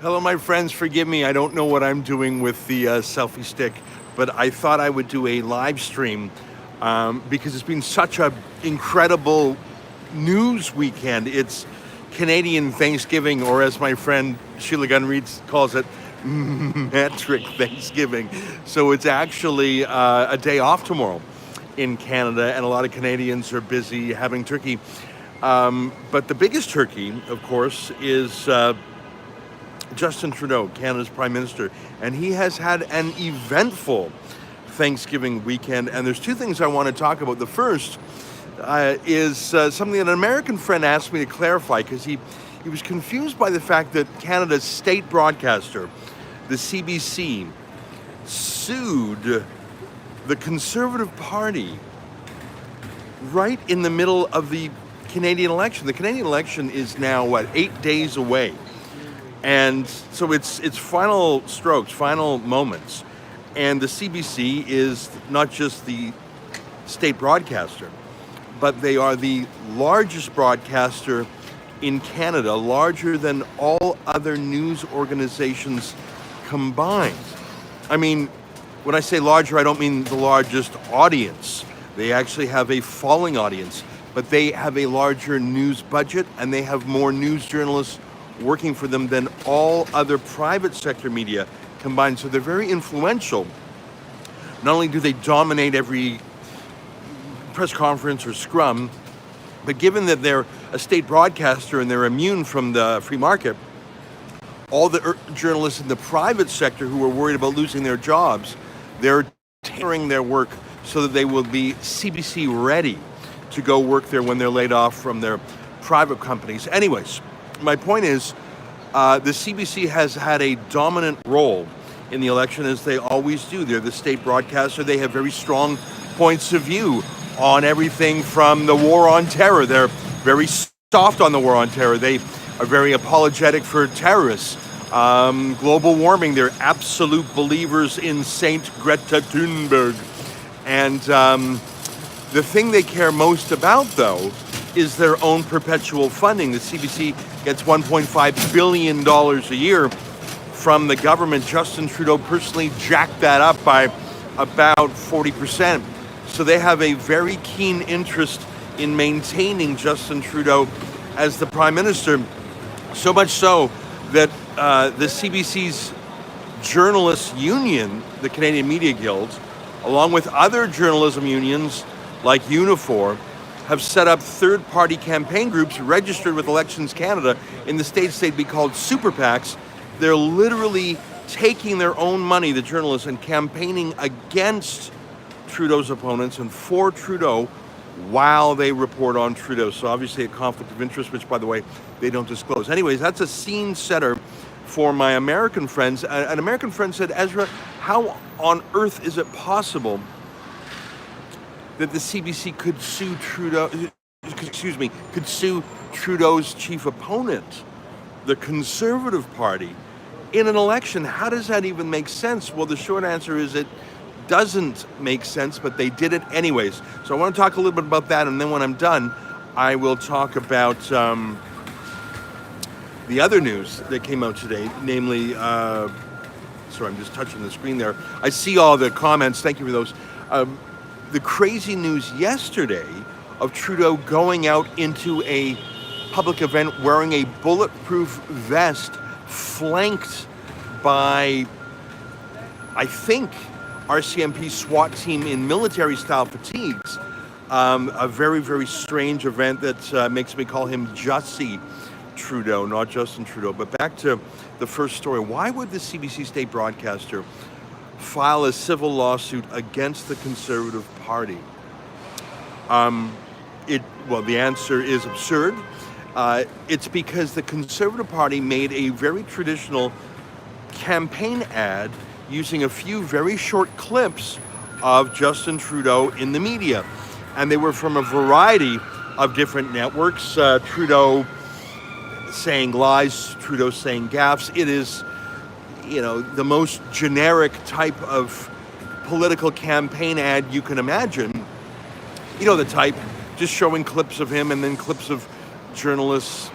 Hello, my friends. Forgive me. I don't know what I'm doing with the selfie stick, but I thought I would do a live stream because it's been such an incredible news weekend. It's Canadian Thanksgiving, or as my friend Sheila Gunn Reid calls it, metric Thanksgiving. So it's actually a day off tomorrow in Canada, and a lot of Canadians are busy having turkey. But the biggest turkey, of course, is Justin Trudeau, Canada's Prime Minister, and he has had an eventful Thanksgiving weekend. And there's two things I want to talk about. The first is something that an American friend asked me to clarify because he was confused by the fact that Canada's state broadcaster, the CBC, sued the Conservative Party right in the middle of the Canadian election. The Canadian election is now, 8 days away. And so it's final strokes, final moments. And the CBC is not just the state broadcaster, but they are the largest broadcaster in Canada, larger than all other news organizations combined. I mean, when I say larger, I don't mean the largest audience. They actually have a falling audience, but they have a larger news budget and they have more news journalists working for them than all other private sector media combined. So they're very influential. Not only do they dominate every press conference or scrum, but given that they're a state broadcaster and they're immune from the free market, all the journalists in the private sector who are worried about losing their jobs, they're tailoring their work so that they will be CBC ready to go work there when they're laid off from their private companies. Anyways, my point is, the CBC has had a dominant role in the election, as they always do. They're the state broadcaster. They have very strong points of view on everything from the war on terror. They're very soft on the war on terror. They are very apologetic for terrorists. Global warming, they're absolute believers in Saint Greta Thunberg. And the thing they care most about, though, is their own perpetual funding. The CBC gets $1.5 billion a year from the government. Justin Trudeau personally jacked that up by about 40%. So they have a very keen interest in maintaining Justin Trudeau as the Prime Minister, so much so that the CBC's journalists union, the Canadian Media Guild, along with other journalism unions like Unifor, have set up third-party campaign groups registered with Elections Canada. In the States, they'd be called super PACs. They're literally taking their own money, the journalists, and campaigning against Trudeau's opponents and for Trudeau while they report on Trudeau. So obviously a conflict of interest, which, by the way, they don't disclose. Anyways, that's a scene setter for my American friends. An American friend said, Ezra, how on earth is it possible that the CBC could sue Trudeau's chief opponent, the Conservative Party, in an election? How does that even make sense? Well, the short answer is it doesn't make sense, but they did it anyways. So I want to talk a little bit about that, and then when I'm done, I will talk about the other news that came out today, namely, sorry, I'm just touching the screen there. I see all the comments. Thank you for those. The crazy news yesterday of Trudeau going out into a public event wearing a bulletproof vest, flanked by, I think, RCMP SWAT team in military-style fatigues. A very, very strange event that makes me call him Jussie Trudeau, not Justin Trudeau. But back to the first story. Why would the CBC state broadcaster file a civil lawsuit against the Conservative Party? The answer is absurd. It's because the Conservative Party made a very traditional campaign ad using a few very short clips of Justin Trudeau in the media. And they were from a variety of different networks. Trudeau saying lies, Trudeau saying gaffes. It is, the most generic type of political campaign ad you can imagine. The type, just showing clips of him and then clips of journalists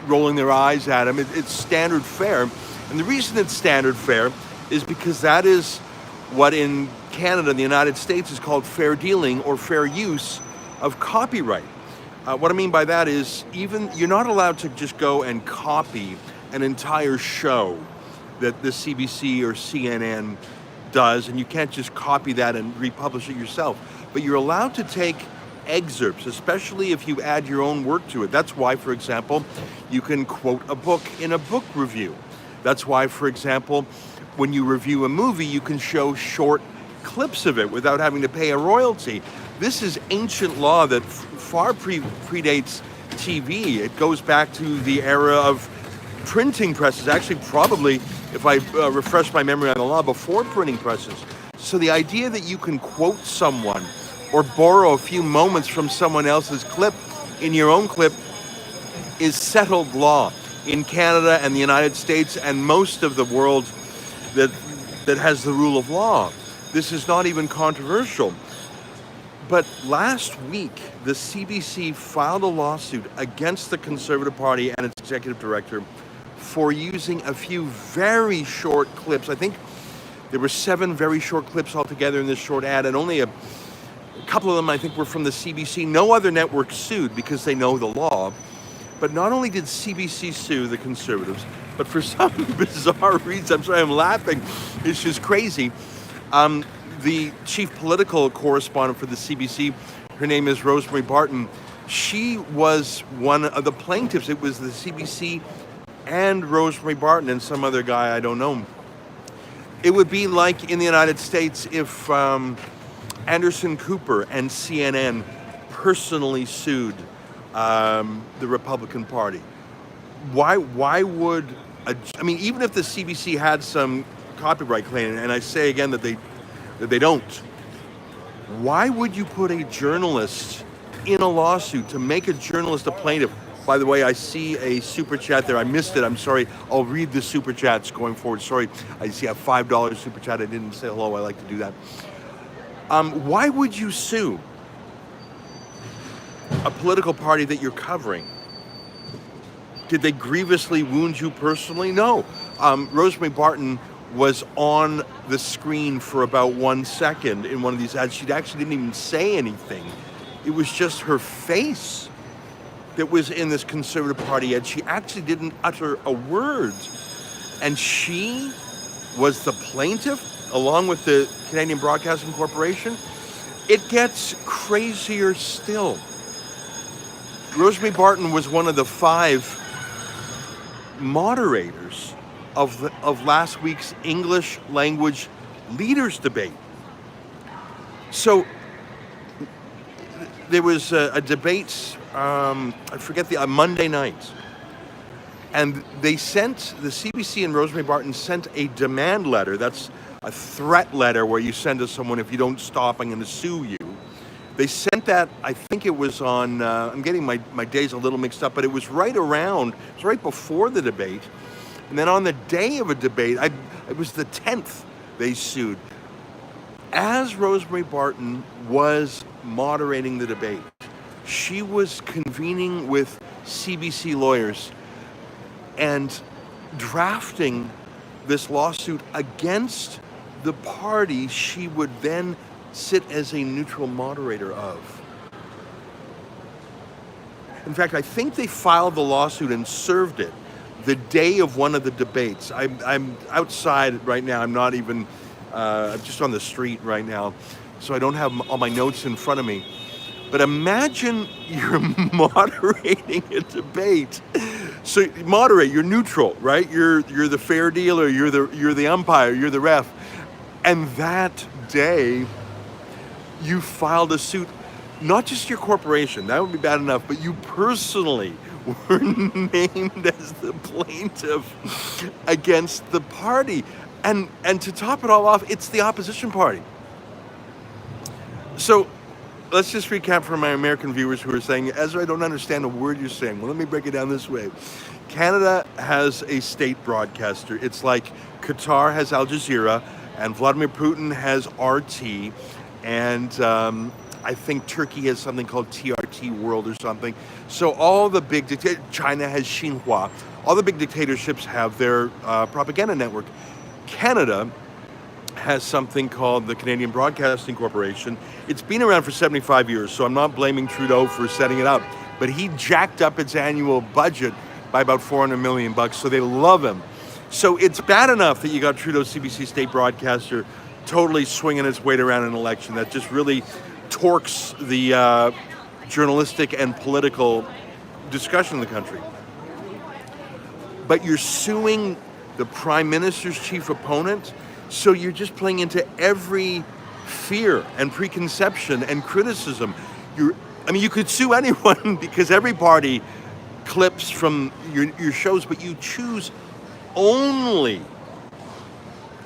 rolling their eyes at him. It's standard fare. And the reason it's standard fare is because that is what in Canada and the United States is called fair dealing or fair use of copyright. What I mean by that is you're not allowed to just go and copy an entire show that the CBC or CNN does, and you can't just copy that and republish it yourself. But you're allowed to take excerpts, especially if you add your own work to it. That's why, for example, you can quote a book in a book review. That's why, for example, when you review a movie, you can show short clips of it without having to pay a royalty. This is ancient law that far predates TV. It goes back to the era of printing presses. Actually, probably, if I refresh my memory on the law, before printing presses. So the idea that you can quote someone or borrow a few moments from someone else's clip in your own clip is settled law in Canada and the United States and most of the world that has the rule of law. This is not even controversial. But last week, the CBC filed a lawsuit against the Conservative Party and its executive director for using a few very short clips. I think there were 7 very short clips altogether in this short ad, and only a couple of them, I think, were from the CBC. No other network sued because they know the law. But not only did CBC sue the Conservatives, but for some bizarre reason, I'm sorry I'm laughing, it's just crazy. The chief political correspondent for the CBC, her name is Rosemary Barton, she was one of the plaintiffs. It was the CBC and Rosemary Barton and some other guy, I don't know. It would be like in the United States if Anderson Cooper and CNN personally sued the Republican Party. Why would, I mean, even if the CBC had some copyright claim, and I say again that they don't, why would you put a journalist in a lawsuit to make a journalist a plaintiff? By the way, I see a super chat there. I missed it. I'm sorry. I'll read the super chats going forward. Sorry. I see a $5 super chat. I didn't say hello. I like to do that. Why would you sue a political party that you're covering? Did they grievously wound you personally? No. Rosemary Barton was on the screen for about 1 second in one of these ads. She actually didn't even say anything. It was just her face that was in this Conservative Party ad. She actually didn't utter a word. And she was the plaintiff along with the Canadian Broadcasting Corporation. It gets crazier still. Rosemary Barton was one of the 5 moderators of last week's English language leaders debate. So there was a debate, I forget a Monday night, and the CBC and Rosemary Barton sent a demand letter. That's a threat letter where you send to someone, if you don't stop, I'm going to sue you. They sent that, I think it was on, I'm getting my days a little mixed up, but it was right before the debate. And then on the day of a debate, it was the 10th, they sued. As Rosemary Barton was moderating the debate, she was convening with CBC lawyers and drafting this lawsuit against the party she would then sit as a neutral moderator of. In fact, I think they filed the lawsuit and served it the day of one of the debates. I'm outside right now. I'm not even, I'm just on the street right now, so I don't have all my notes in front of me. But imagine you're moderating a debate. So moderate, you're neutral, right? You're the fair dealer, you're the umpire, you're the ref. And that day, you filed a suit, not just your corporation, that would be bad enough, but you personally were named as the plaintiff against the party. And to top it all off, it's the opposition party. So let's just recap for my American viewers who are saying, Ezra, I don't understand a word you're saying. Well, let me break it down this way. Canada has a state broadcaster. It's like Qatar has Al Jazeera and Vladimir Putin has RT, and I think Turkey has something called TRT World or something. So all the big China has Xinhua. All the big dictatorships have their propaganda network. Canada has something called the Canadian Broadcasting Corporation. It's been around for 75 years, so I'm not blaming Trudeau for setting it up, but he jacked up its annual budget by about $400 million, so they love him. So it's bad enough that you got Trudeau's CBC state broadcaster totally swinging its weight around an election that just really torques the journalistic and political discussion in the country. But you're suing the Prime Minister's chief opponent, so you're just playing into every fear and preconception and criticism. You could sue anyone because every party clips from your shows, but you choose only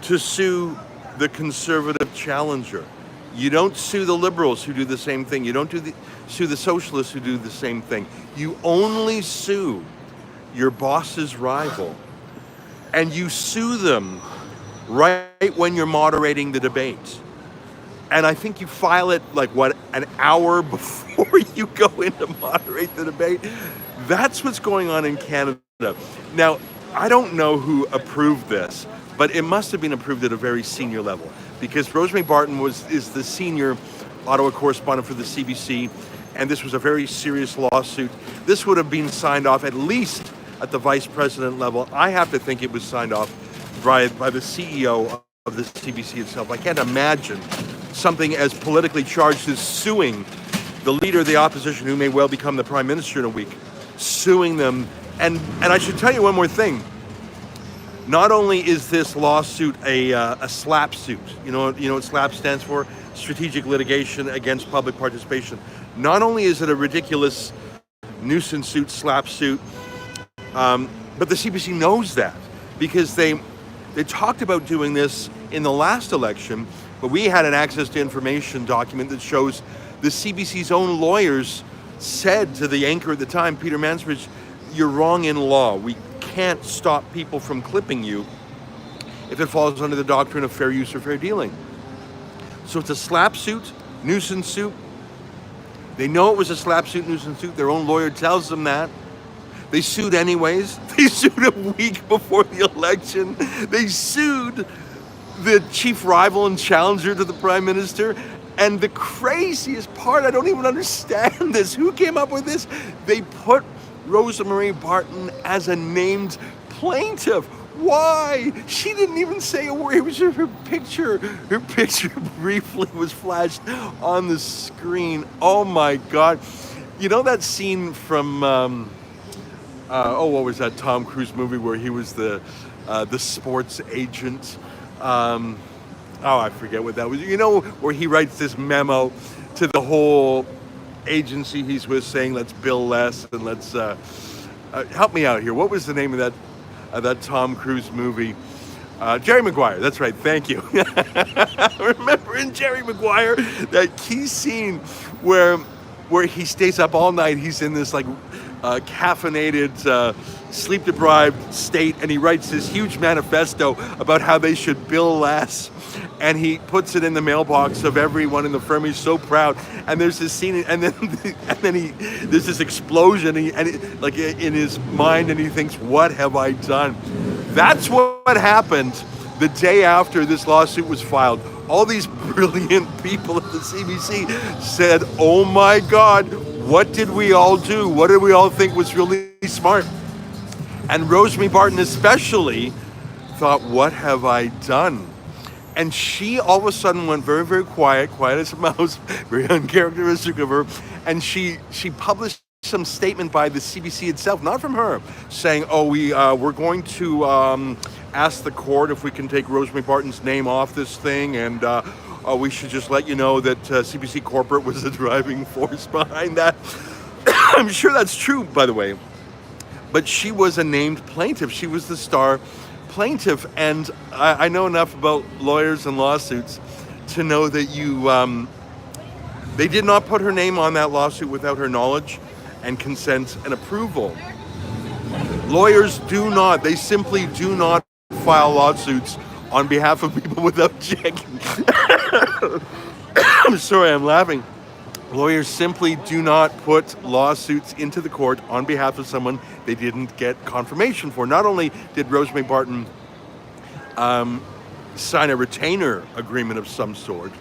to sue the conservative challenger. You don't sue the liberals who do the same thing. You don't sue the socialists who do the same thing. You only sue your boss's rival. And you sue them right when you're moderating the debate. And I think you file it an hour before you go in to moderate the debate. That's what's going on in Canada. Now, I don't know who approved this, but it must have been approved at a very senior level because Rosemary Barton is the senior Ottawa correspondent for the CBC, and this was a very serious lawsuit. This would have been signed off at least at the vice president level. I have to think it was signed off by the CEO of the CBC itself. I can't imagine something as politically charged as suing the leader of the opposition, who may well become the prime minister in a week, suing them. And I should tell you one more thing. Not only is this lawsuit a SLAP suit, you know what SLAP stands for? Strategic Litigation Against Public Participation. Not only is it a ridiculous nuisance suit, SLAP suit, but the CBC knows that because they talked about doing this in the last election, but we had an access to information document that shows the CBC's own lawyers said to the anchor at the time, Peter Mansbridge, you're wrong in law. We can't stop people from clipping you if it falls under the doctrine of fair use or fair dealing. So it's a SLAP suit, nuisance suit. They know it was a SLAP suit, nuisance suit. Their own lawyer tells them that. They sued anyways. They sued a week before the election. They sued the chief rival and challenger to the prime minister. And the craziest part, I don't even understand this. Who came up with this? They put Rosemary Barton as a named plaintiff. Why? She didn't even say a word. It was just her picture. Her picture briefly was flashed on the screen. Oh my God. You know that scene from, what was that Tom Cruise movie where he was the sports agent? I forget what that was. You know, where he writes this memo to the whole agency he's with saying, let's bill less and let's, help me out here. What was the name of that Tom Cruise movie? Jerry Maguire, that's right, thank you. Remember in Jerry Maguire, that key scene where he stays up all night, he's in this caffeinated, sleep-deprived state, and he writes this huge manifesto about how they should bill less, and he puts it in the mailbox of everyone in the firm. He's so proud, and there's this scene, and then there's this explosion, in his mind, and he thinks, "What have I done?" That's what happened the day after this lawsuit was filed. All these brilliant people at the CBC said, "Oh my God, what did we all do? What did we all think was really smart?" And Rosemary Barton especially thought, what have I done? And she all of a sudden went very, very quiet as a mouse, very uncharacteristic of her. And she published some statement by the CBC itself, not from her, saying, we're going to ask the court if we can take Rosemary Barton's name off this thing, and we should just let you know that CBC Corporate was the driving force behind that. I'm sure that's true, by the way. But she was a named plaintiff. She was the star plaintiff. And I know enough about lawyers and lawsuits to know that they did not put her name on that lawsuit without her knowledge and consent and approval. Lawyers they simply do not file lawsuits on behalf of people without checking. I'm sorry, I'm laughing. Lawyers simply do not put lawsuits into the court on behalf of someone they didn't get confirmation for. Not only did Rosemary Barton sign a retainer agreement of some sort,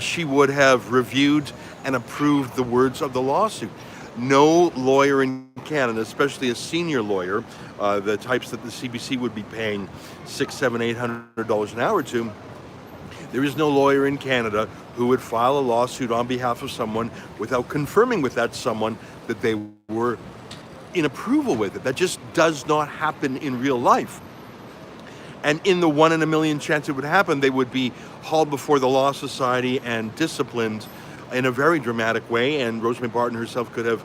she would have reviewed and approved the words of the lawsuit. No lawyer in Canada, especially a senior lawyer, the types that the CBC would be paying $600, $700, $800 an hour to, there is no lawyer in Canada who would file a lawsuit on behalf of someone without confirming with that someone that they were in approval with it. That just does not happen in real life. And in the 1 in a million chance it would happen, they would be hauled before the Law Society and disciplined in a very dramatic way, and Rosemary Barton herself could have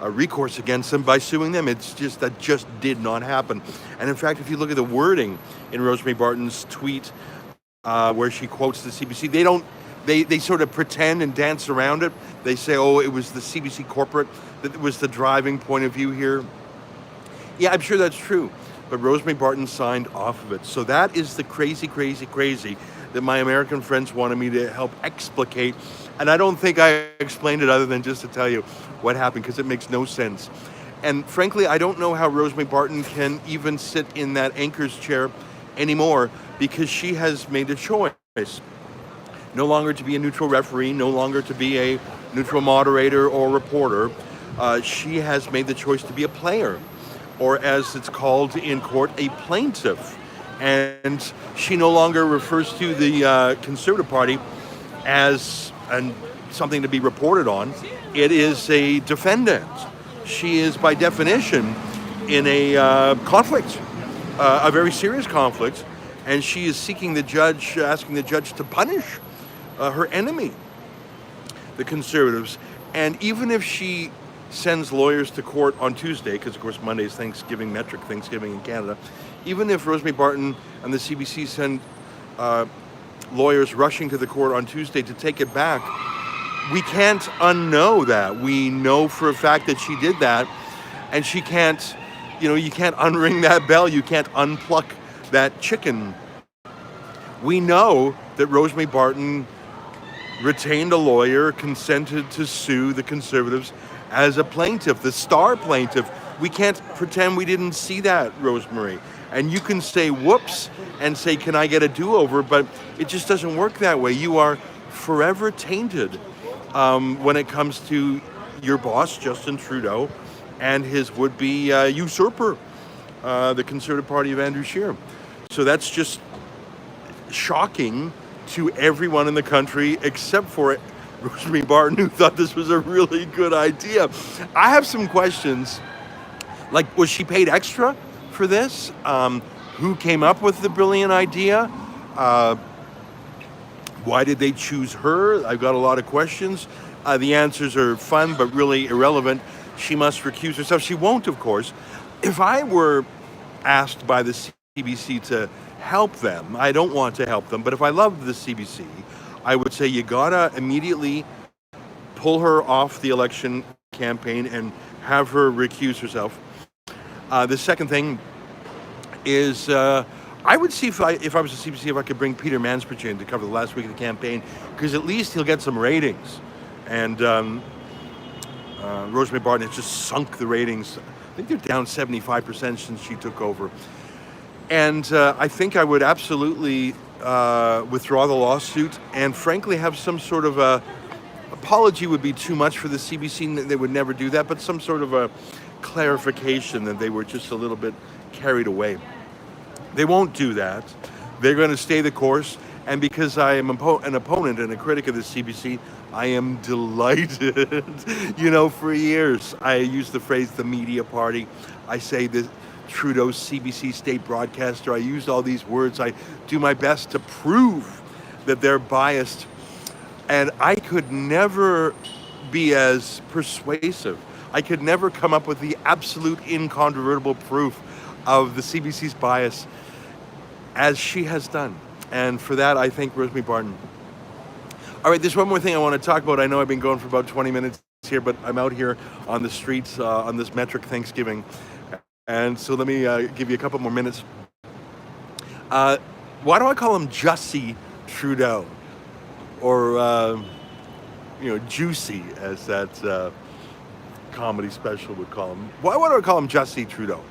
recourse against them by suing them. It's just that just did not happen. And in fact, if you look at the wording in Rosemary Barton's tweet where she quotes the CBC, they sort of pretend and dance around it. They say, oh, it was the CBC corporate that was the driving point of view here. Yeah, I'm sure that's true, but Rosemary Barton signed off of it. So that is the crazy that my American friends wanted me to help explicate. And I don't think I explained it other than just to tell you what happened, because it makes no sense. And frankly, I don't know how Rosemary Barton can even sit in that anchor's chair anymore, because she has made a choice. No longer to be a neutral referee, no longer to be a neutral moderator or reporter. She has made the choice to be a player, or as it's called in court, a plaintiff. And she no longer refers to the Conservative Party as something to be reported on. It is a defendant. She is, by definition, in a conflict, a very serious conflict, and she is seeking the judge, asking the judge to punish her enemy, the Conservatives. And even if she sends lawyers to court on Tuesday, because of course Monday is Thanksgiving, metric Thanksgiving in Canada, even if Rosemary Barton and the CBC send lawyers rushing to the court on Tuesday to take it back, we can't unknow that. We know for a fact that she did that, and she can't, you can't unring that bell, you can't unpluck that chicken. We know that Rosemary Barton retained a lawyer, consented to sue the Conservatives as a plaintiff, the star plaintiff. We can't pretend we didn't see that, Rosemary. And you can say whoops and say, can I get a do-over? But it just doesn't work that way. You are forever tainted when it comes to your boss, Justin Trudeau, and his would-be usurper, the Conservative Party of Andrew Scheer. So that's just shocking to everyone in the country except for Rosemary Barton, who thought this was a really good idea. I have some questions, like, was she paid extra for this? Who came up with the brilliant idea? Why did they choose her? I've got a lot of questions. The answers are fun, but really irrelevant. She must recuse herself. She won't, of course. If I were asked by the CBC to help them, I don't want to help them, but if I loved the CBC, I would say you gotta immediately pull her off the election campaign and have her recuse herself. The second thing is, I would see if I was the CBC, if I could bring Peter Mansbridge in to cover the last week of the campaign, because at least he'll get some ratings. And Rosemary Barton has just sunk the ratings. I think they're down 75% since she took over. And I think I would absolutely withdraw the lawsuit, and frankly have some sort of a apology would be too much for the CBC. They would never do that, but some sort of a clarification that they were just a little bit carried away. They won't do that. They're going to stay the course. And because I am an opponent and a critic of the CBC, I am delighted. For years, I used the phrase the media party. I say that Trudeau's CBC state broadcaster. I used all these words. I do my best to prove that they're biased. And I could never be as persuasive. I could never come up with the absolute incontrovertible proof of the CBC's bias as she has done. And for that, I thank Rosemary Barton. All right, there's one more thing I want to talk about. I know I've been going for about 20 minutes here, but I'm out here on the streets on this metric Thanksgiving. And so let me give you a couple more minutes. Why do I call him Jussie Trudeau? Or juicy, as that comedy special would call him. Why would I call him Jussie Trudeau?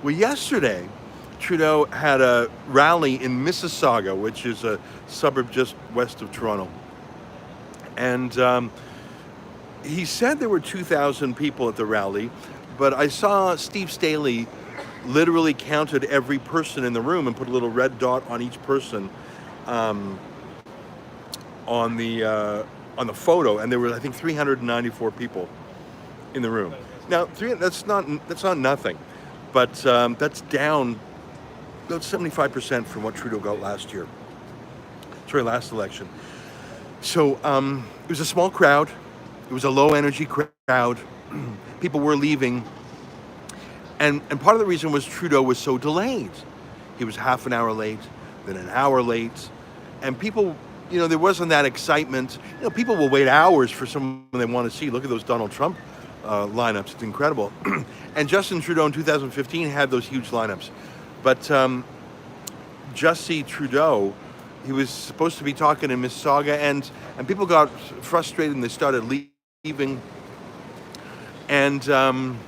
Well, yesterday, Trudeau had a rally in Mississauga, which is a suburb just west of Toronto. And he said there were 2,000 people at the rally, but I saw Steve Staley literally counted every person in the room and put a little red dot on each person on the photo, and there were, I think, 394 people in the room. Now, that's not nothing, but that's down about 75% from what Trudeau got last election. So it was a small crowd. It was a low energy crowd. People were leaving. And part of the reason was Trudeau was so delayed. He was half an hour late, then an hour late. And people, there wasn't that excitement. People will wait hours for someone they want to see. Look at those Donald Trump lineups. It's incredible. And Justin Trudeau in 2015 had those huge lineups. But Jussie Trudeau, he was supposed to be talking in Mississauga, and people got frustrated and they started leaving. And then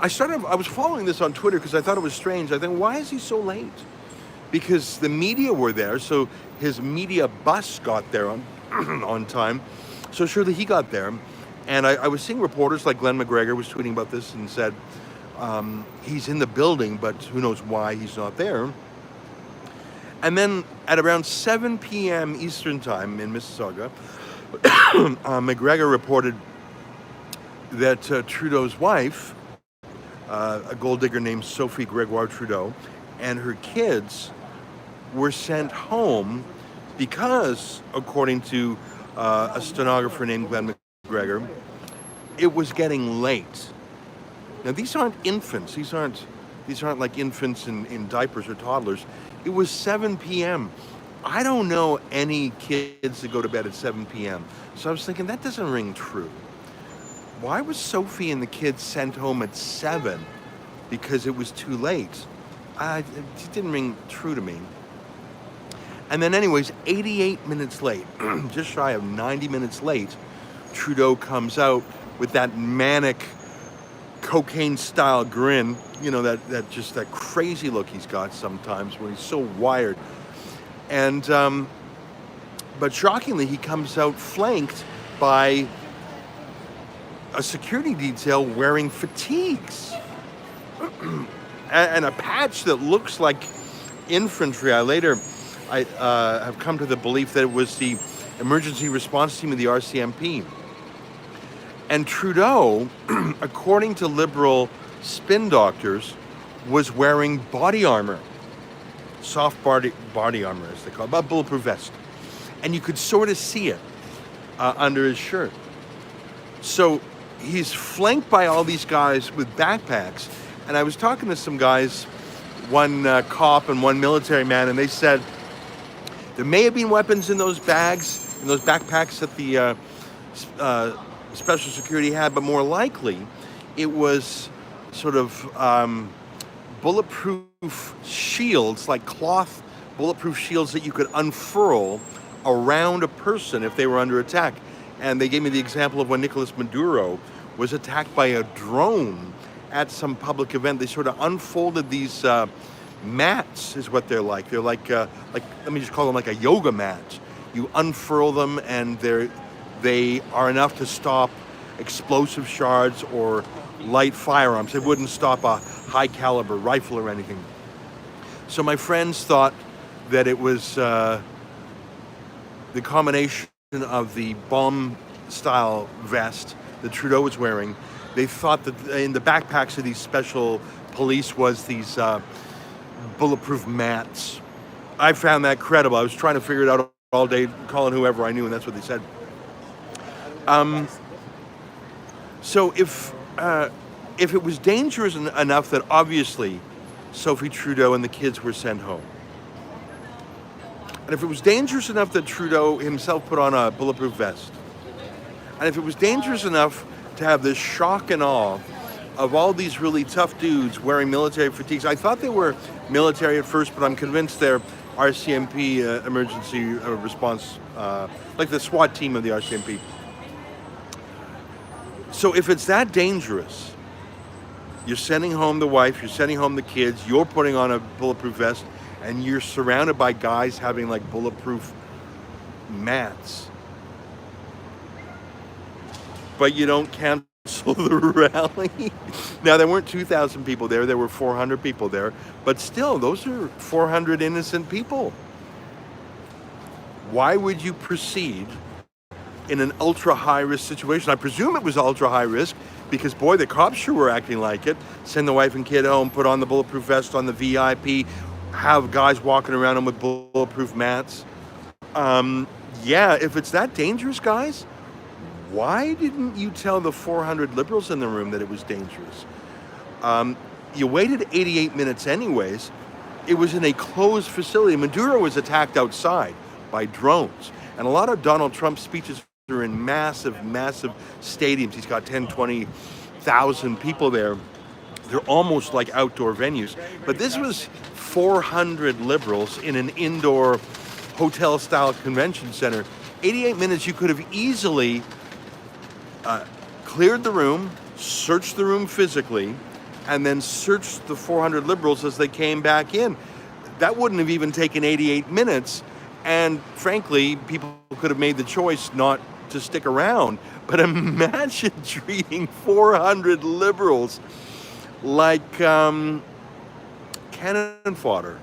I was following this on Twitter because I thought it was strange. I think, why is he so late? Because the media were there, so his media bus got there on time. So surely he got there. And I was seeing reporters like Glenn McGregor was tweeting about this and said, he's in the building, but who knows why he's not there. And then at around 7 p.m. Eastern time in Mississauga, McGregor reported that Trudeau's wife, a gold digger named Sophie Gregoire Trudeau, and her kids were sent home because, according to a stenographer named Glenn McGregor, it was getting late. Now, these aren't infants. These aren't like infants in diapers or toddlers. It was 7 p.m. I don't know any kids that go to bed at 7 p.m. So I was thinking, that doesn't ring true. Why was Sophie and the kids sent home at 7? Because it was too late. It didn't ring true to me. And then anyways, 88 minutes late, just shy of 90 minutes late, Trudeau comes out with that manic cocaine-style grin, that crazy look he's got sometimes when he's so wired. And, but shockingly, he comes out flanked by a security detail wearing fatigues and a patch that looks like infantry. I have come to the belief that it was the emergency response team of the RCMP. And Trudeau, according to liberal spin doctors, was wearing body armor, soft body armor, as they call it, a bulletproof vest. And you could sort of see it under his shirt. So he's flanked by all these guys with backpacks. And I was talking to some guys, one cop and one military man, and they said there may have been weapons in those bags, in those backpacks that the special security had, but more likely it was sort of bulletproof shields, like cloth bulletproof shields that you could unfurl around a person if they were under attack. And they gave me the example of when Nicolas Maduro was attacked by a drone at some public event. They sort of unfolded these mats, is what they're like. They're like let me just call them like a yoga mat. You unfurl them, and they are enough to stop explosive shards or light firearms. They wouldn't stop a high caliber rifle or anything. So my friends thought that it was the combination of the bomb style vest that Trudeau was wearing. They thought that in the backpacks of these special police was these bulletproof mats. I found that credible. I was trying to figure it out all day, calling whoever I knew, and that's what they said. So if it was dangerous enough that obviously Sophie Trudeau and the kids were sent home, and if it was dangerous enough that Trudeau himself put on a bulletproof vest, and if it was dangerous enough to have this shock and awe of all these really tough dudes wearing military fatigues. I thought they were military at first, but I'm convinced they're RCMP emergency response, like the SWAT team of the RCMP. So if it's that dangerous, you're sending home the wife, you're sending home the kids, you're putting on a bulletproof vest, and you're surrounded by guys having like bulletproof mats. But you don't cancel the rally. Now, there weren't 2,000 people there were 400 people there, but still, those are 400 innocent people. Why would you proceed in an ultra high risk situation? I presume it was ultra high risk because, boy, the cops sure were acting like it. Send the wife and kid home, put on the bulletproof vest on the VIP, have guys walking around them with bulletproof mats. Yeah, if it's that dangerous, guys, why didn't you tell the 400 liberals in the room that it was dangerous? You waited 88 minutes anyways. It was in a closed facility. Maduro was attacked outside by drones. And a lot of Donald Trump's speeches are in massive, massive stadiums. He's got 10, 20,000 people there. They're almost like outdoor venues. But this was 400 liberals in an indoor hotel-style convention center. 88 minutes, you could have easily cleared the room, searched the room physically, and then searched the 400 liberals as they came back in. That wouldn't have even taken 88 minutes. And frankly, people could have made the choice not to stick around. But imagine treating 400 liberals like cannon fodder,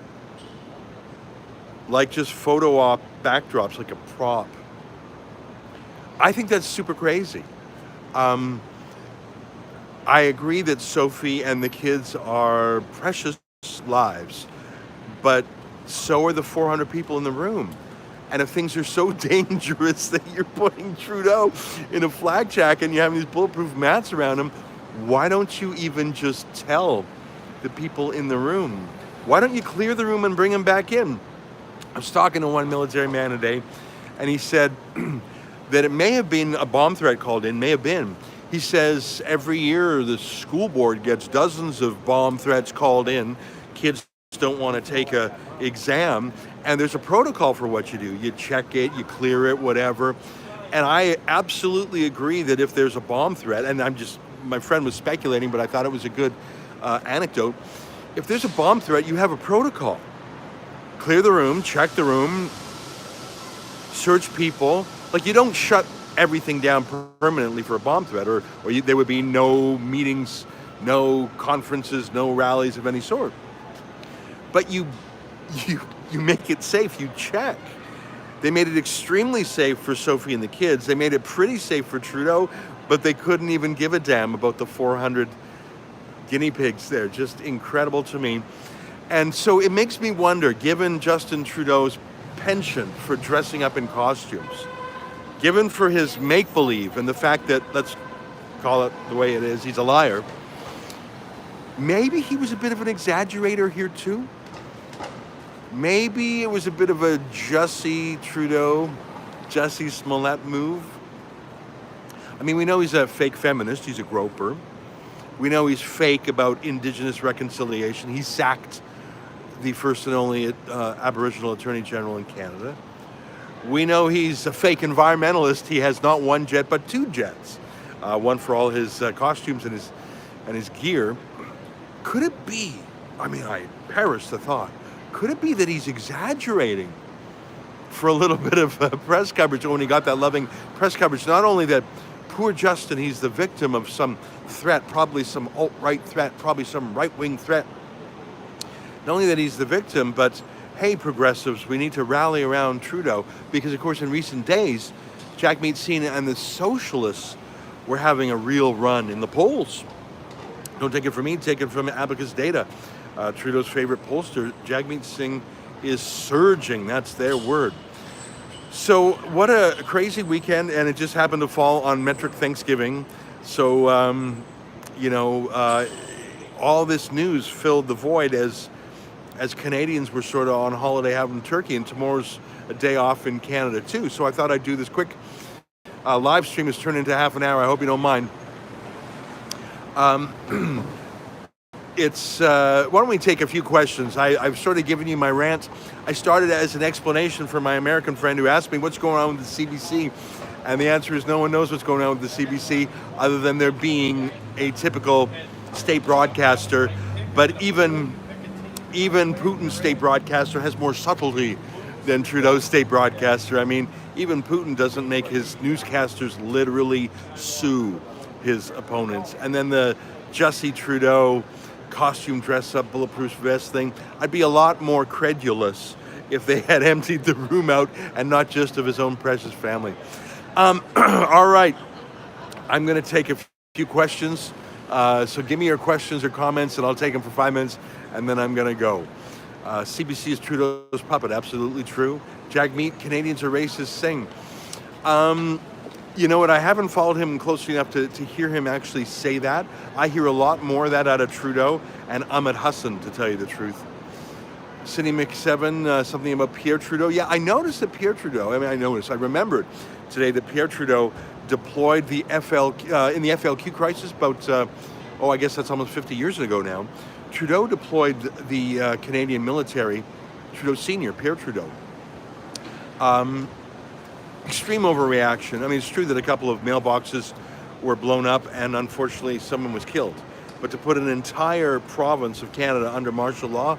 like just photo op backdrops, like a prop. I think that's super crazy. I agree that Sophie and the kids are precious lives, but so are the 400 people in the room. And if things are so dangerous that you're putting Trudeau in a flak jacket and you have these bulletproof mats around him, why don't you even just tell the people in the room? Why don't you clear the room and bring him back in? I was talking to one military man today, and he said that it may have been a bomb threat called in, may have been. He says every year the school board gets dozens of bomb threats called in. Kids don't want to take a exam, and there's a protocol for what you do. You check it, you clear it, whatever. And I absolutely agree that if there's a bomb threat, and my friend was speculating, but I thought it was a good anecdote. If there's a bomb threat, you have a protocol. Clear the room, check the room, search people. Like, you don't shut everything down permanently for a bomb threat, or there would be no meetings, no conferences, no rallies of any sort. But you make it safe, you check. They made it extremely safe for Sophie and the kids. They made it pretty safe for Trudeau, but they couldn't even give a damn about the 400 guinea pigs there. Just incredible to me. And so it makes me wonder, given Justin Trudeau's penchant for dressing up in costumes, given for his make-believe and the fact that, let's call it the way it is, he's a liar, maybe he was a bit of an exaggerator here too. Maybe it was a bit of a Jussie Trudeau, Jussie Smollett move. I mean, we know he's a fake feminist, he's a groper. We know he's fake about Indigenous reconciliation. He sacked the first and only Aboriginal Attorney General in Canada. We know he's a fake environmentalist. He has not one jet, but two jets. One for all his costumes and his gear. Could it be, I perish the thought, could it be that he's exaggerating for a little bit of press coverage when he got that loving press coverage? Not only that poor Justin, he's the victim of some threat, probably some alt-right threat, probably some right-wing threat. Not only that he's the victim, but hey, progressives, we need to rally around Trudeau, because, of course, in recent days, Jagmeet Singh and the socialists were having a real run in the polls. Don't take it from me, take it from Abacus data. Trudeau's favorite pollster, Jagmeet Singh, is surging. That's their word. So what a crazy weekend, and it just happened to fall on Metric Thanksgiving. So, all this news filled the void as Canadians were sort of on holiday out in Turkey, and tomorrow's a day off in Canada too. So I thought I'd do this quick live stream. Has turned into half an hour. I hope you don't mind. it's why don't we take a few questions? I've sort of given you my rant. I started as an explanation for my American friend who asked me what's going on with the CBC, and the answer is no one knows what's going on with the CBC other than there being a typical state broadcaster. But even Putin's state broadcaster has more subtlety than Trudeau's state broadcaster. I mean, even Putin doesn't make his newscasters literally sue his opponents. And then the Jussie Trudeau costume dress up bulletproof vest thing, I'd be a lot more credulous if they had emptied the room out and not just of his own precious family. All right, I'm going to take a few questions. So give me your questions or comments and I'll take them for 5 minutes and then I'm going to go. CBC is Trudeau's puppet, absolutely true. Jagmeet, Canadians are racist, sing. You know what, I haven't followed him closely enough to hear him actually say that. I hear a lot more of that out of Trudeau and Ahmed Hassan, to tell you the truth. Cindy McSeven, something about Pierre Trudeau. Yeah, I noticed that Pierre Trudeau, I remembered today that Pierre Trudeau deployed the in the FLQ crisis about, I guess that's almost 50 years ago now. Trudeau deployed the Canadian military, Trudeau Sr., Pierre Trudeau. Extreme overreaction. I mean, it's true that a couple of mailboxes were blown up and unfortunately someone was killed. But to put an entire province of Canada under martial law,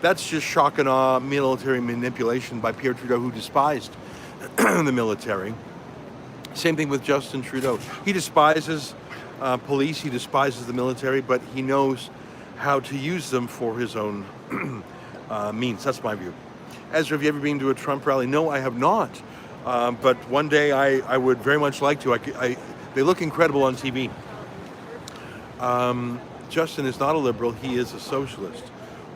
that's just shock and awe military manipulation by Pierre Trudeau, who despised the military. Same thing with Justin Trudeau. He despises police, he despises the military, but he knows how to use them for his own means. That's my view. Ezra, have you ever been to a Trump rally? No, I have not. But one day I would very much like to. They look incredible on TV. Justin is not a liberal, he is a socialist.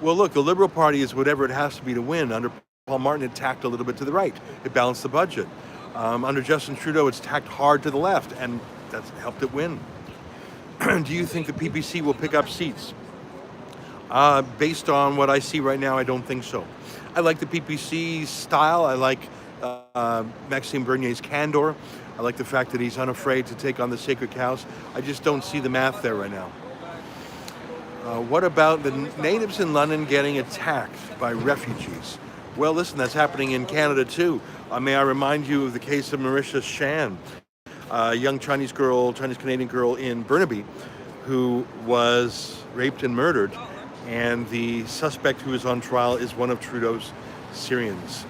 Well, look, the Liberal Party is whatever it has to be to win. Under Paul Martin, it tacked a little bit to the right. It balanced the budget. Under Justin Trudeau, it's tacked hard to the left, and that's helped it win. Do you think the PPC will pick up seats? Based on what I see right now, I don't think so. I like the PPC style. I like Maxime Bernier's candor. I like the fact that he's unafraid to take on the sacred cows. I just don't see the math there right now. What about the natives in London getting attacked by refugees? Well, listen, that's happening in Canada too. May I remind you of the case of Marisha Shan, a young Chinese-Canadian girl in Burnaby who was raped and murdered, and the suspect who is on trial is one of Trudeau's Syrians.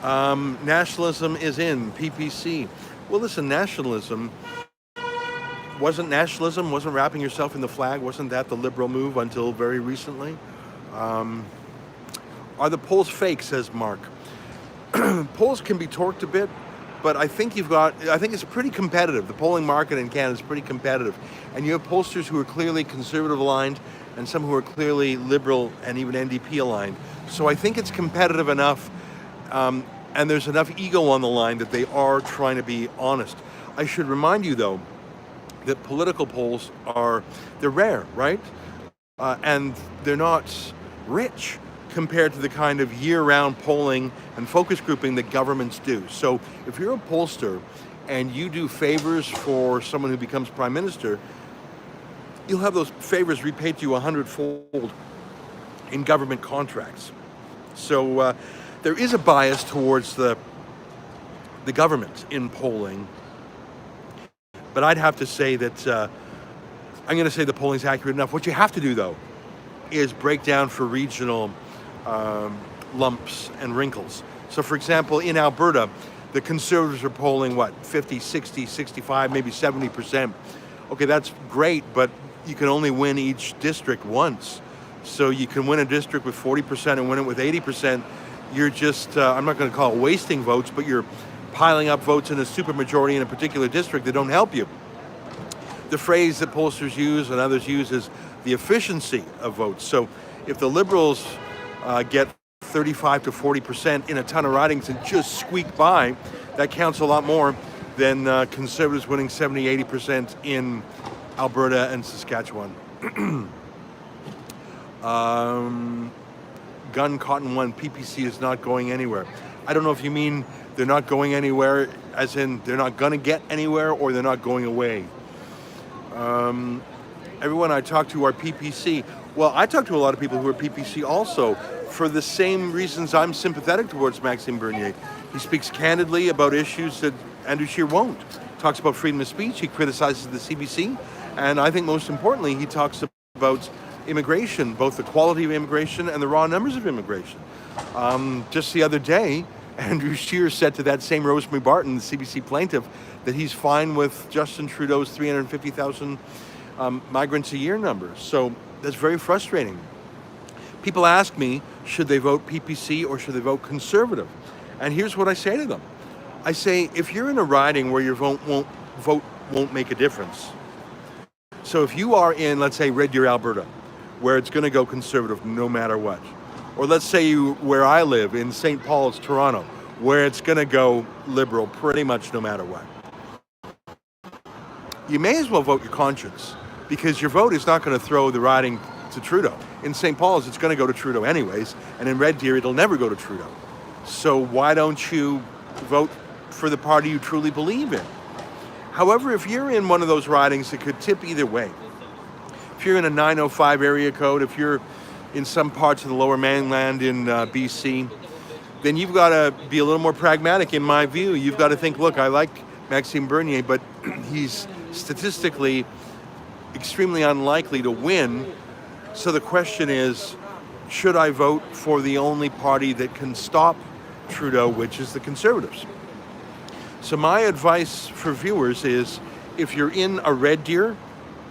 Nationalism is in, PPC. Well, listen, nationalism wasn't wrapping yourself in the flag, wasn't that the liberal move until very recently? Are the polls fake, says Mark. Polls can be torqued a bit, but I think it's pretty competitive. The polling market in Canada is pretty competitive. And you have pollsters who are clearly conservative aligned and some who are clearly liberal and even NDP aligned. So I think it's competitive enough, and there's enough ego on the line that they are trying to be honest. I should remind you, though, that political polls they're rare, right? And they're not rich compared to the kind of year-round polling and focus grouping that governments do. So if you're a pollster and you do favors for someone who becomes prime minister, you'll have those favors repaid to you 100-fold in government contracts. So there is a bias towards the government in polling. But I'd have to say that I'm going to say the polling's accurate enough. What you have to do, though, is break down for regional lumps and wrinkles. So, for example, in Alberta, the Conservatives are polling, 50, 60, 65, maybe 70%. Okay, that's great, but you can only win each district once. So you can win a district with 40% and win it with 80%. You're just, I'm not going to call it wasting votes, but you're piling up votes in a supermajority in a particular district that don't help you. The phrase that pollsters use and others use is the efficiency of votes. So if the Liberals get 35 to 40% in a ton of ridings and just squeak by, that counts a lot more than Conservatives winning 70, 80% in Alberta and Saskatchewan. Gun Cotton 1, PPC is not going anywhere. I don't know if you mean they're not going anywhere, as in they're not going to get anywhere, or they're not going away. everyone I talk to are PPC. Well, I talk to a lot of people who are PPC also for the same reasons I'm sympathetic towards Maxime Bernier. He speaks candidly about issues that Andrew Scheer won't. Talks about freedom of speech, he criticizes the CBC, and I think most importantly, he talks about immigration, both the quality of immigration and the raw numbers of immigration. Just the other day, Andrew Scheer said to that same Rosemary Barton, the CBC plaintiff, that he's fine with Justin Trudeau's 350,000 migrants a year number. So that's very frustrating. People ask me, should they vote PPC or should they vote Conservative? And here's what I say to them. I say, if you're in a riding where your vote won't make a difference. So if you are in, let's say, Red Deer, Alberta, where it's going to go Conservative no matter what, or let's say where I live in St. Paul's, Toronto, where it's going to go Liberal pretty much no matter what, you may as well vote your conscience, because your vote is not going to throw the riding to Trudeau. In St. Paul's, it's going to go to Trudeau anyways, and in Red Deer, it'll never go to Trudeau. So why don't you vote for the party you truly believe in? However, if you're in one of those ridings, it could tip either way. If you're in a 905 area code, if you're in some parts of the Lower Mainland in BC, then you've got to be a little more pragmatic, in my view. You've got to think, look, I like Maxime Bernier, but he's statistically extremely unlikely to win. So the question is, should I vote for the only party that can stop Trudeau, which is the Conservatives? So my advice for viewers is, if you're in a Red Deer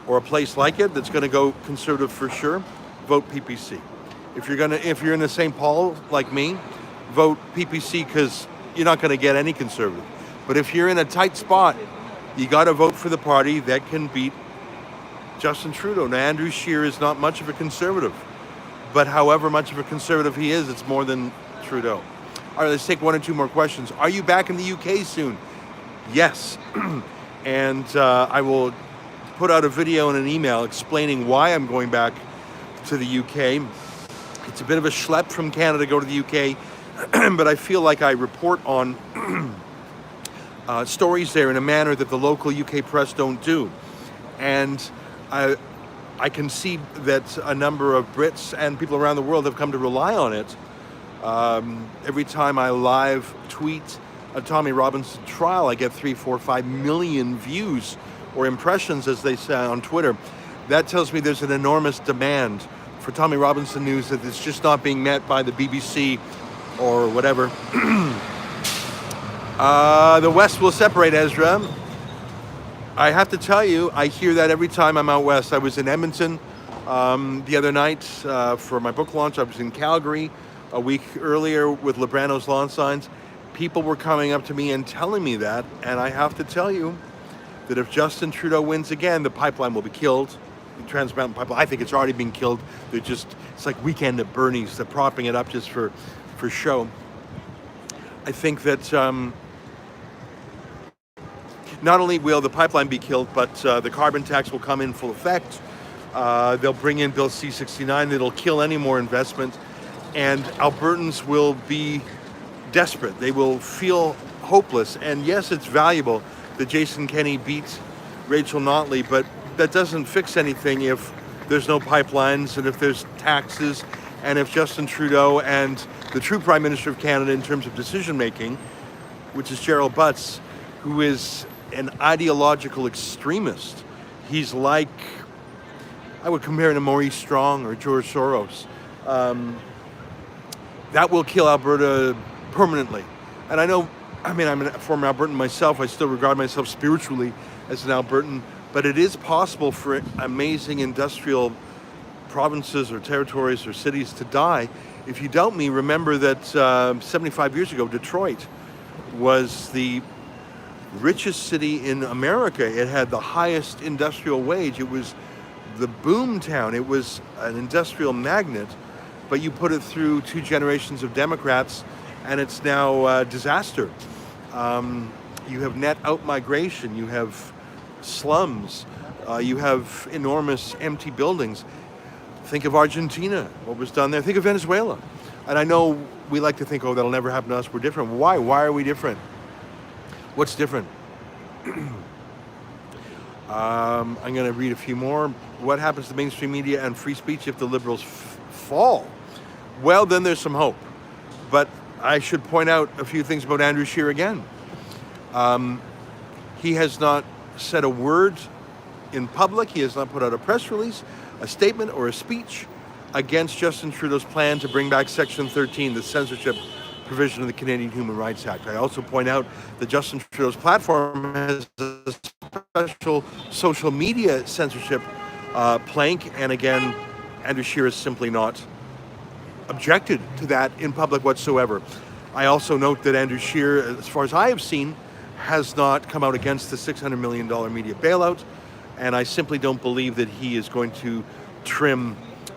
or a place like it that's going to go Conservative for sure, vote PPC. If you're in the St. Paul like me, vote PPC, because you're not going to get any Conservative. But if you're in a tight spot, you got to vote for the party that can beat Justin Trudeau. Now, Andrew Scheer is not much of a Conservative, but however much of a Conservative he is, it's more than Trudeau. All right, let's take one or two more questions. Are you back in the UK soon? Yes. And I will put out a video and an email explaining why I'm going back to the UK. It's a bit of a schlep from Canada to go to the UK, but I feel like I report on stories there in a manner that the local UK press don't do. And I can see that a number of Brits and people around the world have come to rely on it. Every time I live tweet a Tommy Robinson trial, I get 3, 4, 5 million views or impressions, as they say on Twitter. That tells me there's an enormous demand for Tommy Robinson news that it's just not being met by the BBC or whatever. The West will separate, Ezra. I have to tell you, I hear that every time I'm out west. I was in Edmonton the other night for my book launch. I was in Calgary a week earlier with Librano's Lawn Signs. People were coming up to me and telling me that, and I have to tell you that if Justin Trudeau wins again, the pipeline will be killed. The Trans Mountain Pipeline, I think it's already been killed. It's like Weekend at Bernie's. They're propping it up just for show. I think that not only will the pipeline be killed, but the carbon tax will come in full effect. They'll bring in Bill C-69 that'll kill any more investment, and Albertans will be desperate. They will feel hopeless. And yes, it's valuable that Jason Kenney beat Rachel Notley, but that doesn't fix anything if there's no pipelines and if there's taxes and if Justin Trudeau and the true Prime Minister of Canada in terms of decision making, which is Gerald Butts, who is an ideological extremist. He's like, I would compare him to Maurice Strong or George Soros. That will kill Alberta permanently. And I'm a former Albertan myself. I still regard myself spiritually as an Albertan, but it is possible for amazing industrial provinces or territories or cities to die. If you doubt me, remember that 75 years ago, Detroit was the richest city in America. It had the highest industrial wage. It was the boom town. It was an industrial magnet, but you put it through 2 generations of Democrats and it's now a disaster. You have net out-migration, you have slums, you have enormous empty buildings. Think of Argentina, what was done there. Think of Venezuela. And I know we like to think, oh, that'll never happen to us, we're different. Why? Why are we different? What's different? I'm going to read a few more. what happens to mainstream media and free speech if the Liberals fall? Well, then there's some hope. But I should point out a few things about Andrew Scheer again. He has not said a word in public. He has not put out a press release, a statement, or a speech against Justin Trudeau's plan to bring back Section 13, the censorship provision of the Canadian Human Rights Act. I also point out that Justin Trudeau's platform has a special social media censorship plank, and again, Andrew Scheer has simply not objected to that in public whatsoever. I also note that Andrew Scheer, as far as I have seen, has not come out against the $600 million media bailout, and I simply don't believe that he is going to trim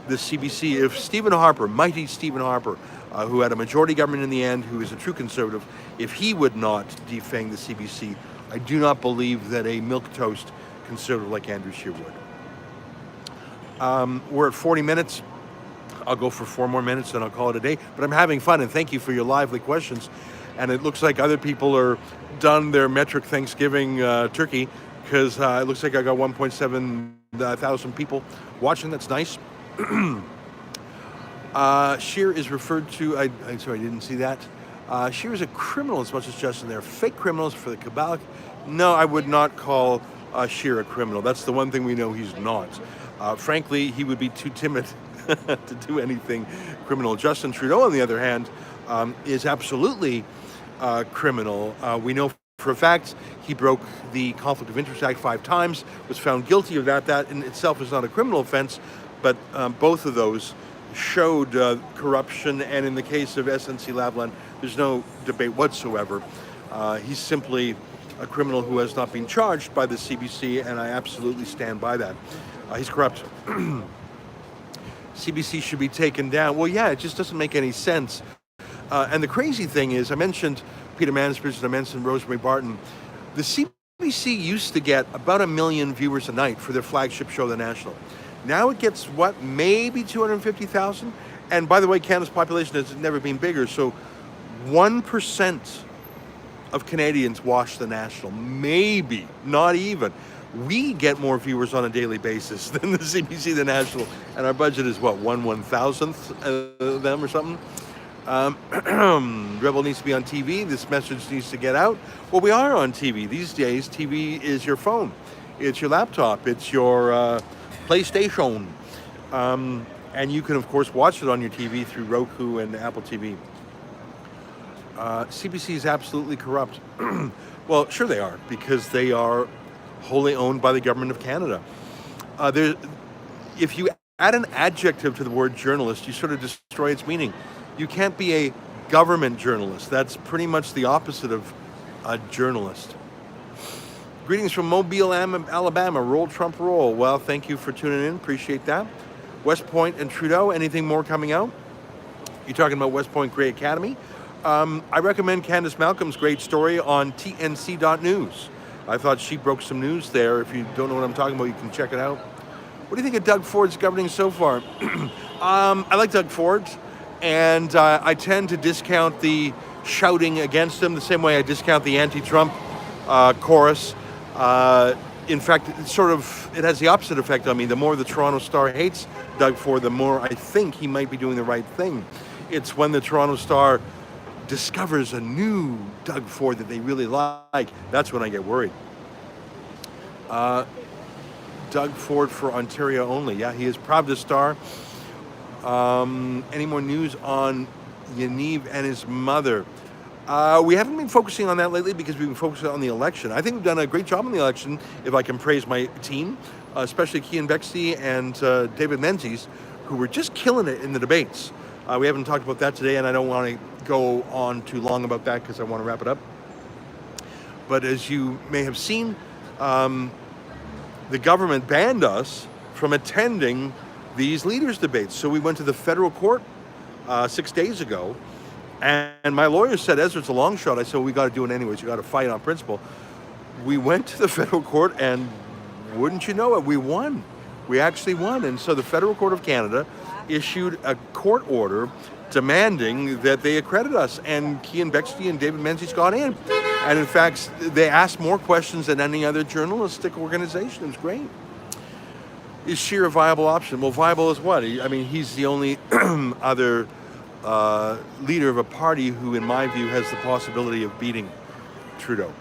the CBC. If Stephen Harper, mighty Stephen Harper, who had a majority government in the end, who is a true conservative, if he would not defang the CBC, I do not believe that a milquetoast conservative like Andrew Scheer would. We're at 40 minutes. I'll go for 4 more minutes and I'll call it a day. But I'm having fun, and thank you for your lively questions. And it looks like other people are done their metric Thanksgiving turkey, because it looks like I got 1.7 thousand people watching. That's nice. Scheer is referred to, I'm sorry, I didn't see that. Scheer is a criminal as much as Justin. They're fake criminals for the cabal. No, I would not call Scheer a criminal. That's the one thing we know he's not. Frankly, he would be too timid to do anything criminal. Justin Trudeau, on the other hand, is absolutely criminal. We know for a fact he broke the Conflict of Interest Act 5 times, was found guilty of that. That in itself is not a criminal offense, but both of those showed corruption, and in the case of SNC Lavalin, there's no debate whatsoever. He's simply a criminal who has not been charged by the CBC, and I absolutely stand by that. He's corrupt. CBC should be taken down. Well, yeah, it just doesn't make any sense. And the crazy thing is, I mentioned Peter Mansbridge and I mentioned Rosemary Barton. The CBC used to get about 1 million viewers a night for their flagship show, The National. Now it gets, what, maybe 250,000? And by the way, Canada's population has never been bigger, so 1% of Canadians watch The National. Maybe, not even. We get more viewers on a daily basis than the CBC, The National, and our budget is what, 1/1000th of them or something? Rebel needs to be on TV. This message needs to get out. Well, we are on TV. These days, TV is your phone. It's your laptop. It's your PlayStation. And you can, of course, watch it on your TV through Roku and Apple TV. CBC is absolutely corrupt. Well, sure they are, because they are wholly owned by the government of Canada. If you add an adjective to the word journalist, you sort of destroy its meaning. You can't be a government journalist. That's pretty much the opposite of a journalist. Greetings from Mobile, Alabama. Roll, Trump, roll. Well, thank you for tuning in. Appreciate that. West Point and Trudeau, anything more coming out? You're talking about West Point Grey Academy. I recommend Candace Malcolm's great story on tnc.news. I thought she broke some news there. If you don't know what I'm talking about, you can check it out. What do you think of Doug Ford's governing so far? I like Doug Ford, and I tend to discount the shouting against him the same way I discount the anti-Trump chorus. In fact, it has the opposite effect on me. The more the Toronto Star hates Doug Ford, the more I think he might be doing the right thing. It's when the Toronto Star discovers a new Doug Ford that they really like, that's when I get worried. Doug Ford for Ontario only. Yeah, he is proud to star. Any more news on Yaniv and his mother? We haven't been focusing on that lately because we've been focusing on the election. I think we've done a great job on the election, if I can praise my team, especially Cian Bexley and David Menzies, who were just killing it in the debates. We haven't talked about that today, and I don't want to go on too long about that because I want to wrap it up. But as you may have seen, the government banned us from attending these leaders' debates. So we went to the federal court 6 days ago, and my lawyer said, Ezra, it's a long shot. I said, well, we got to do it anyways. You got to fight on principle. We went to the federal court, and wouldn't you know it, we won. We actually won. And so the Federal Court of Canada issued a court order demanding that they accredit us, and Cian Bexley and David Menzies got in. And in fact, they asked more questions than any other journalistic organization. It was great. Is Scheer a viable option? Well, viable is what? I mean, he's the only other leader of a party who, in my view, has the possibility of beating Trudeau.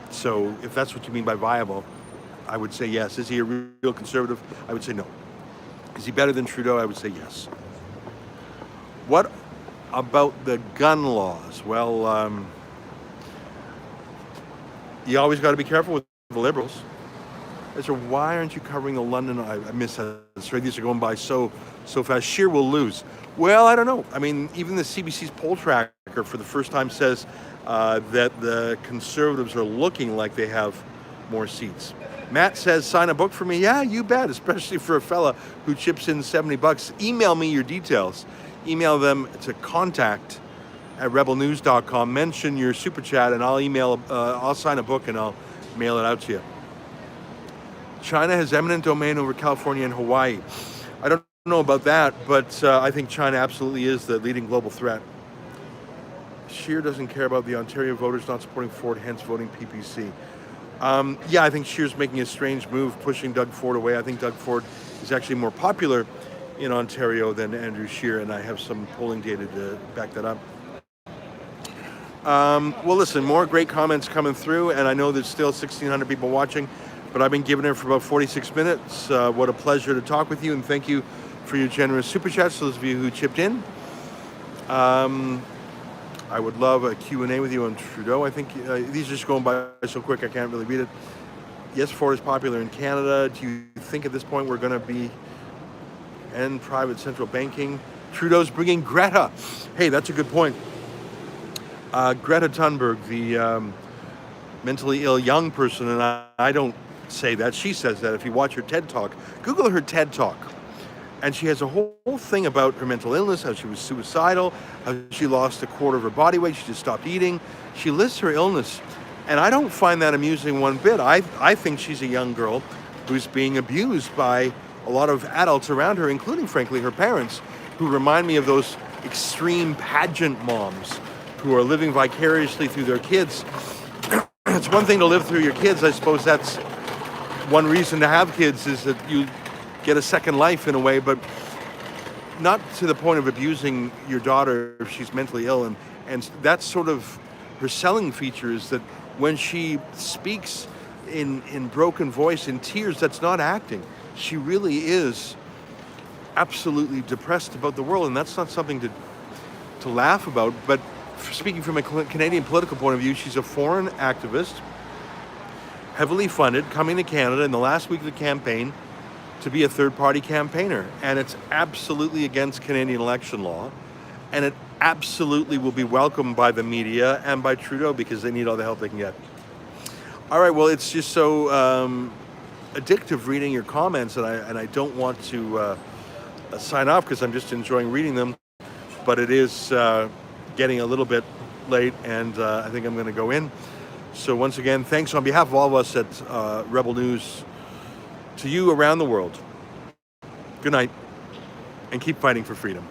So if that's what you mean by viable, I would say yes. Is he a real conservative? I would say no. Is he better than Trudeau? I would say yes. What about the gun laws? Well, you always got to be careful with the Liberals. Ezra, why aren't you covering the London? I miss that. Sorry, these are going by so fast. Scheer will lose. Well, I don't know. I mean, even the CBC's poll tracker for the first time says that the Conservatives are looking like they have more seats. Matt says, sign a book for me. Yeah, you bet, especially for a fella who chips in $70. Email me your details. Email them to contact@rebelnews.com. Mention your super chat and I'll sign a book and I'll mail it out to you. China has eminent domain over California and Hawaii. I don't know about that, but I think China absolutely is the leading global threat. Scheer doesn't care about the Ontario voters not supporting Ford, hence voting PPC. Yeah, I think Scheer's making a strange move, pushing Doug Ford away. I think Doug Ford is actually more popular in Ontario than Andrew Scheer, and I have some polling data to back that up. Well, listen, more great comments coming through, and I know there's still 1,600 people watching, but I've been giving it for about 46 minutes. What a pleasure to talk with you, and thank you for your generous super chats, those of you who chipped in. I would love a Q&A with you on Trudeau. I think these are just going by so quick I can't really read it. Yes, Ford is popular in Canada. Do you think at this point we're going to end private central banking? Trudeau's bringing Greta. Hey, that's a good point. Greta Thunberg, the mentally ill young person, and I don't say that. She says that. If you watch her TED Talk, Google her TED Talk. And she has a whole thing about her mental illness, how she was suicidal, how she lost a quarter of her body weight, she just stopped eating. She lists her illness, and I don't find that amusing one bit. I think she's a young girl who's being abused by a lot of adults around her, including, frankly, her parents, who remind me of those extreme pageant moms who are living vicariously through their kids. It's one thing to live through your kids. I suppose that's one reason to have kids, is that you get a second life in a way, but not to the point of abusing your daughter if she's mentally ill. And that's sort of her selling feature, is that when she speaks in broken voice, in tears, that's not acting. She really is absolutely depressed about the world, and that's not something to laugh about. But speaking from a Canadian political point of view, she's a foreign activist, heavily funded, coming to Canada in the last week of the campaign to be a third-party campaigner. And it's absolutely against Canadian election law. And it absolutely will be welcomed by the media and by Trudeau, because they need all the help they can get. All right, well, it's just so addictive reading your comments, and I don't want to sign off because I'm just enjoying reading them. But it is getting a little bit late, and I think I'm going to go in. So once again, thanks on behalf of all of us at Rebel News to you around the world. Good night, and keep fighting for freedom.